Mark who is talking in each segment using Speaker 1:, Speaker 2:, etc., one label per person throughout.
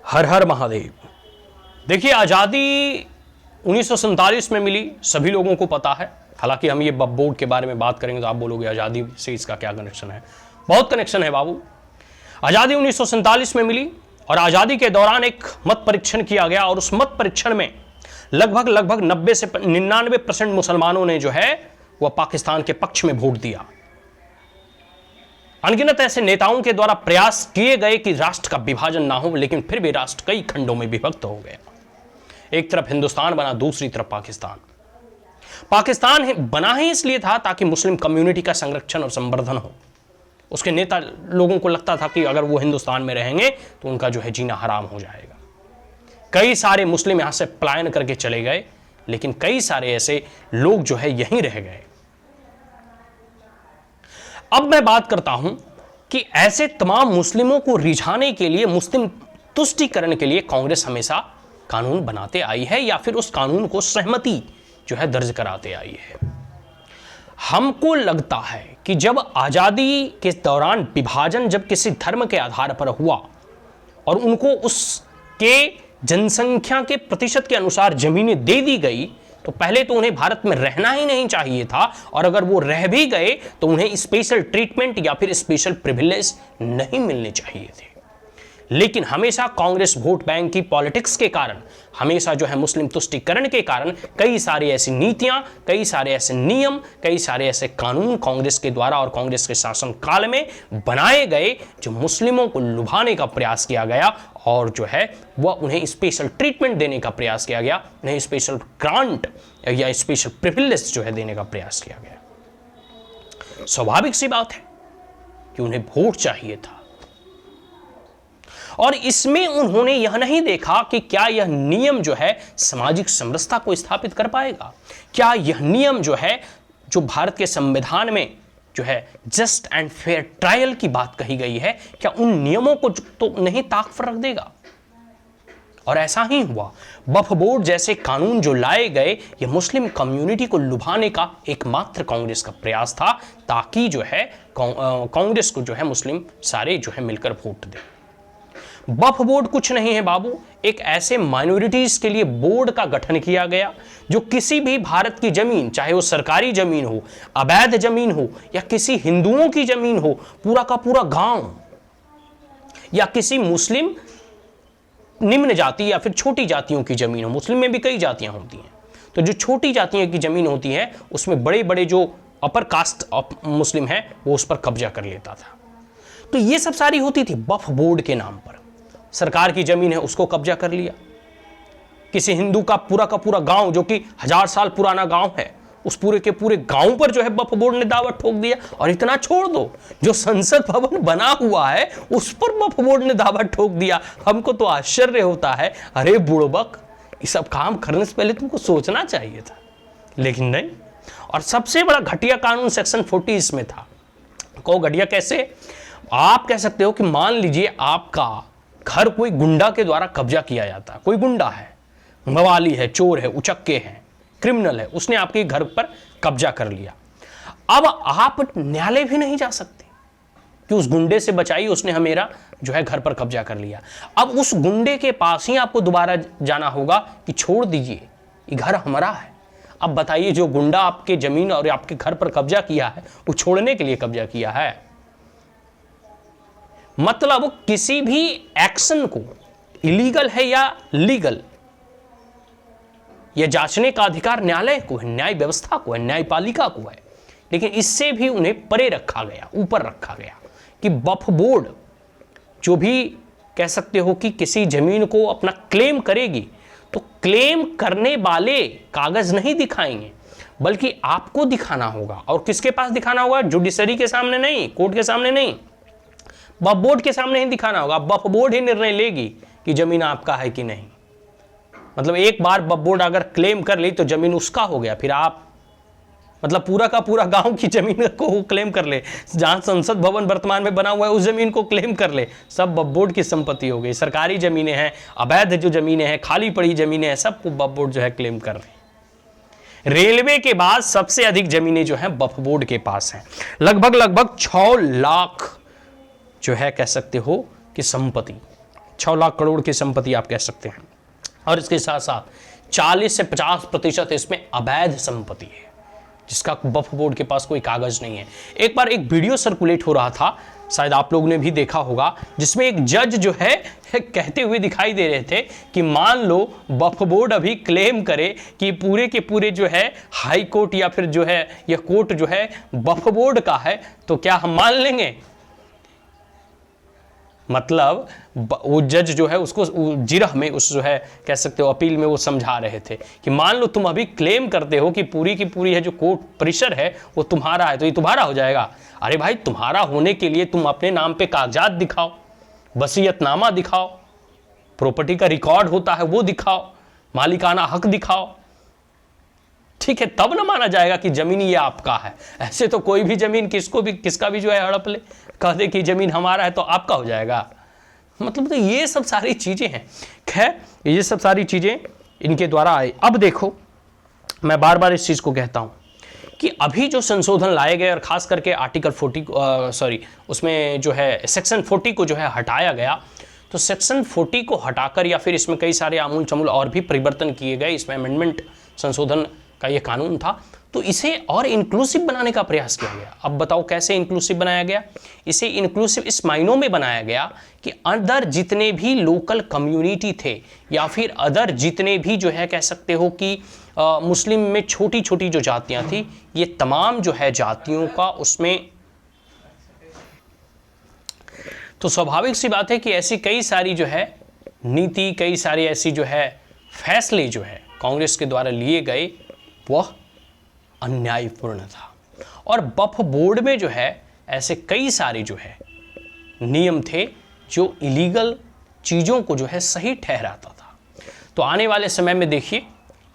Speaker 1: हर हर महादेव। देखिए, आज़ादी 1947 में मिली, सभी लोगों को पता है। हालांकि हम ये बोर्ड के बारे में बात करेंगे तो आप बोलोगे आज़ादी से इसका क्या कनेक्शन है। बहुत कनेक्शन है बाबू। आज़ादी 1947 में मिली और आज़ादी के दौरान एक मत परीक्षण किया गया और उस मत परीक्षण में लगभग 90 से 99% मुसलमानों ने जो है वह पाकिस्तान के पक्ष में वोट दिया। अनगिनत ऐसे नेताओं के द्वारा प्रयास किए गए कि राष्ट्र का विभाजन ना हो, लेकिन फिर भी राष्ट्र कई खंडों में विभक्त हो गया। एक तरफ हिंदुस्तान बना, दूसरी तरफ पाकिस्तान। पाकिस्तान बना ही इसलिए था ताकि मुस्लिम कम्युनिटी का संरक्षण और संवर्धन हो। उसके नेता लोगों को लगता था कि अगर वो हिंदुस्तान में रहेंगे तो उनका जो है जीना हराम हो जाएगा। कई सारे मुस्लिम यहां से पलायन करके चले गए, लेकिन कई सारे ऐसे लोग जो है यहीं रह गए। अब मैं बात करता हूं कि ऐसे तमाम मुस्लिमों को रिझाने के लिए, मुस्लिम तुष्टीकरण के लिए कांग्रेस हमेशा कानून बनाते आई है या फिर उस कानून को सहमति जो है दर्ज कराते आई है। हमको लगता है कि जब आजादी के दौरान विभाजन जब किसी धर्म के आधार पर हुआ और उनको उसके जनसंख्या के प्रतिशत के अनुसार जमीनें दे दी गई, तो पहले तो उन्हें भारत में रहना ही नहीं चाहिए था, और अगर वो रह भी गए तो उन्हें स्पेशल ट्रीटमेंट या फिर स्पेशल प्रिविलेज नहीं मिलने चाहिए थे। लेकिन हमेशा कांग्रेस वोट बैंक की पॉलिटिक्स के कारण, हमेशा जो है मुस्लिम तुष्टीकरण के कारण कई सारी ऐसी नीतियां, कई सारे ऐसे नियम, कई सारे ऐसे कानून कांग्रेस के द्वारा और कांग्रेस के शासन काल में बनाए गए जो मुस्लिमों को लुभाने का प्रयास किया गया और जो है वह उन्हें स्पेशल ट्रीटमेंट देने का प्रयास किया गया, उन्हें स्पेशल ग्रांट या स्पेशल प्रिविलेज जो है देने का प्रयास किया गया। स्वाभाविक सी बात है कि उन्हें वोट चाहिए था और इसमें उन्होंने यह नहीं देखा कि क्या यह नियम जो है सामाजिक समरसता को स्थापित कर पाएगा, क्या यह नियम जो है जो भारत के संविधान में जो है जस्ट एंड फेयर ट्रायल की बात कही गई है, क्या उन नियमों को तो नहीं ताक पर रख देगा। और ऐसा ही हुआ। वक्फ बोर्ड जैसे कानून जो लाए गए, ये मुस्लिम कम्युनिटी को लुभाने का एकमात्र कांग्रेस का प्रयास था, ताकि जो है कांग्रेस को जो है मुस्लिम सारे जो है मिलकर वोट दें। वक्फ बोर्ड कुछ नहीं है बाबू, एक ऐसे माइनॉरिटीज के लिए बोर्ड का गठन किया गया जो किसी भी भारत की जमीन, चाहे वो सरकारी जमीन हो, अवैध जमीन हो या किसी हिंदुओं की जमीन हो, पूरा का पूरा गांव या किसी मुस्लिम निम्न जाति या फिर छोटी जातियों की जमीन हो। मुस्लिम में भी कई जातियां होती हैं, तो जो छोटी जातियों की जमीन होती है उसमें बड़े बड़े जो अपर कास्ट मुस्लिम है वो उस पर कब्जा कर लेता था। तो ये सब सारी होती थी वक्फ बोर्ड के नाम पर। सरकार की जमीन है उसको कब्जा कर लिया, किसी हिंदू का पूरा गांव जो कि 1000 साल पुराना गांव है, उस पूरे के पूरे गांव पर जो है वक्फ बोर्ड ने दावा ठोक दिया। और इतना छोड़ दो, जो संसद भवन बना हुआ है उस पर वक्फ बोर्ड ने दावा ठोक दिया। हमको तो आश्चर्य होता है, अरे बुड़बक, ये सब काम करने से पहले तुमको सोचना चाहिए था, लेकिन नहीं। और सबसे बड़ा घटिया कानून सेक्शन 40 इसमें था। को घटिया कैसे? आप कह सकते हो कि मान लीजिए आपका घर कोई गुंडा के द्वारा कब्जा किया जाता है। कोई गुंडा है, मवाली है, चोर है, उचक्के हैं, क्रिमिनल है, उसने आपके घर पर कब्जा कर लिया। अब आप न्यायालय भी नहीं जा सकते कि उस गुंडे से बचाइए, उसने हमेरा जो है घर पर कब्जा कर लिया। अब उस गुंडे के पास ही आपको दोबारा जाना होगा कि छोड़ दीजिए, ये घर हमारा है। अब बताइए, जो गुंडा आपके जमीन और आपके घर पर कब्जा किया है वो छोड़ने के लिए कब्जा किया है। मतलब किसी भी एक्शन को इलीगल है या लीगल, यह जांचने का अधिकार न्यायालय को है, न्याय व्यवस्था को है, न्यायपालिका को है। लेकिन इससे भी उन्हें परे रखा गया, ऊपर रखा गया कि वक्फ बोर्ड जो भी कह सकते हो कि किसी जमीन को अपना क्लेम करेगी, तो क्लेम करने वाले कागज नहीं दिखाएंगे, बल्कि आपको दिखाना होगा। और किसके पास दिखाना होगा? जुडिशरी के सामने नहीं, कोर्ट के सामने नहीं, वक्फ बोर्ड के सामने ही दिखाना होगा। वक्फ बोर्ड ही निर्णय लेगी कि जमीन आपका है कि नहीं। मतलब एक बार वक्फ बोर्ड अगर क्लेम कर ली तो जमीन उसका हो गया, फिर आप मतलब पूरा का पूरा गांव की जमीन को क्लेम कर ले, जहां संसद भवन वर्तमान में बना हुआ है उस जमीन को क्लेम कर ले, सब वक्फ बोर्ड की संपत्ति हो गई। सरकारी जमीनें हैं, अवैध जो जमीनें हैं, खाली पड़ी जमीनें हैं, सबको वक्फ बोर्ड जो है क्लेम कर रहे। रेलवे के बाद सबसे अधिक जमीनें जो है वक्फ बोर्ड के पास हैं, लगभग 6 लाख जो है कह सकते हो कि संपत्ति 6 लाख करोड़ की संपत्ति आप कह सकते हैं। और इसके साथ साथ 40 से 50% इसमें अवैध संपत्ति है, जिसका वक्फ बोर्ड के पास कोई कागज नहीं है। एक बार एक वीडियो सर्कुलेट हो रहा था, शायद आप लोगों ने भी देखा होगा, जिसमें एक जज जो है कहते हुए दिखाई दे रहे थे कि मान लो वक्फ बोर्ड अभी क्लेम करे कि पूरे के पूरे जो है हाई कोर्ट या फिर जो है यह कोर्ट जो है वक्फ बोर्ड का है, तो क्या हम मान लेंगे? मतलब वो जज जो है उसको जिरह में, उस जो है कह सकते हो अपील में वो समझा रहे थे कि मान लो तुम अभी क्लेम करते हो कि पूरी की पूरी है जो कोर्ट परिसर है वो तुम्हारा है, तो ये तुम्हारा हो जाएगा। अरे भाई, तुम्हारा होने के लिए तुम अपने नाम पे कागजात दिखाओ, वसीयतनामा दिखाओ, प्रॉपर्टी का रिकॉर्ड होता है वो दिखाओ, मालिकाना हक दिखाओ, ठीक है, तब ना माना जाएगा कि जमीन ये आपका है। ऐसे तो कोई भी जमीन किसका भी जो है हड़प ले, कह दे कि जमीन हमारा है तो आपका हो जाएगा। मतलब तो ये सब सारी चीजें हैं। खैर, ये सब सारी चीजें इनके द्वारा आई। अब देखो, मैं बार बार इस चीज को कहता हूं कि अभी जो संशोधन लाए गए और खास करके आर्टिकल 40 उसमें जो है सेक्शन 40 को जो है हटाया गया, तो सेक्शन 40 को हटाकर या फिर इसमें कई सारे आमूल चमूल और भी परिवर्तन किए गए। इसमें अमेंडमेंट संशोधन का ये कानून था, तो इसे और इंक्लूसिव बनाने का प्रयास किया गया। अब बताओ कैसे इंक्लूसिव बनाया गया? इसे इंक्लूसिव इस मायनों में बनाया गया कि अदर जितने भी लोकल कम्युनिटी थे या फिर अदर जितने भी जो है कह सकते हो कि मुस्लिम में छोटी छोटी जो जातियां थी, ये तमाम जो है जातियों का उसमें, तो स्वाभाविक सी बात है कि ऐसी कई सारी जो है नीति, कई सारी ऐसी जो है फैसले जो है कांग्रेस के द्वारा लिए गए वह अन्यायपूर्ण था। और वक्फ बोर्ड में जो है ऐसे कई सारे जो है नियम थे जो इलीगल चीज़ों को जो है सही ठहराता था। तो आने वाले समय में देखिए,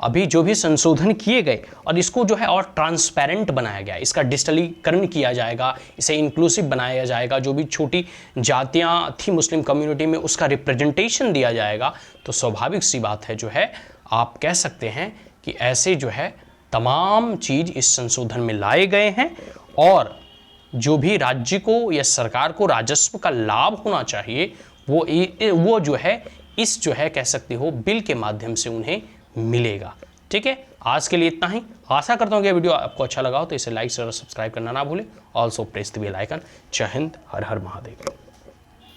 Speaker 1: अभी जो भी संशोधन किए गए और इसको जो है और ट्रांसपेरेंट बनाया गया, इसका डिजिटलीकरण किया जाएगा, इसे इंक्लूसिव बनाया जाएगा, जो भी छोटी जातियां थी मुस्लिम कम्युनिटी में उसका रिप्रेजेंटेशन दिया जाएगा। तो स्वाभाविक सी बात है जो है आप कह सकते हैं कि ऐसे जो है तमाम चीज़ इस संशोधन में लाए गए हैं और जो भी राज्य को या सरकार को राजस्व का लाभ होना चाहिए वो जो है इस जो है कह सकते हो बिल के माध्यम से उन्हें मिलेगा। ठीक है, आज के लिए इतना ही। आशा करता हूँ कि वीडियो आपको अच्छा लगा हो तो इसे लाइक और सब्सक्राइब करना ना भूलें। Also press the bell icon. जय हिंद, हर हर महादेव।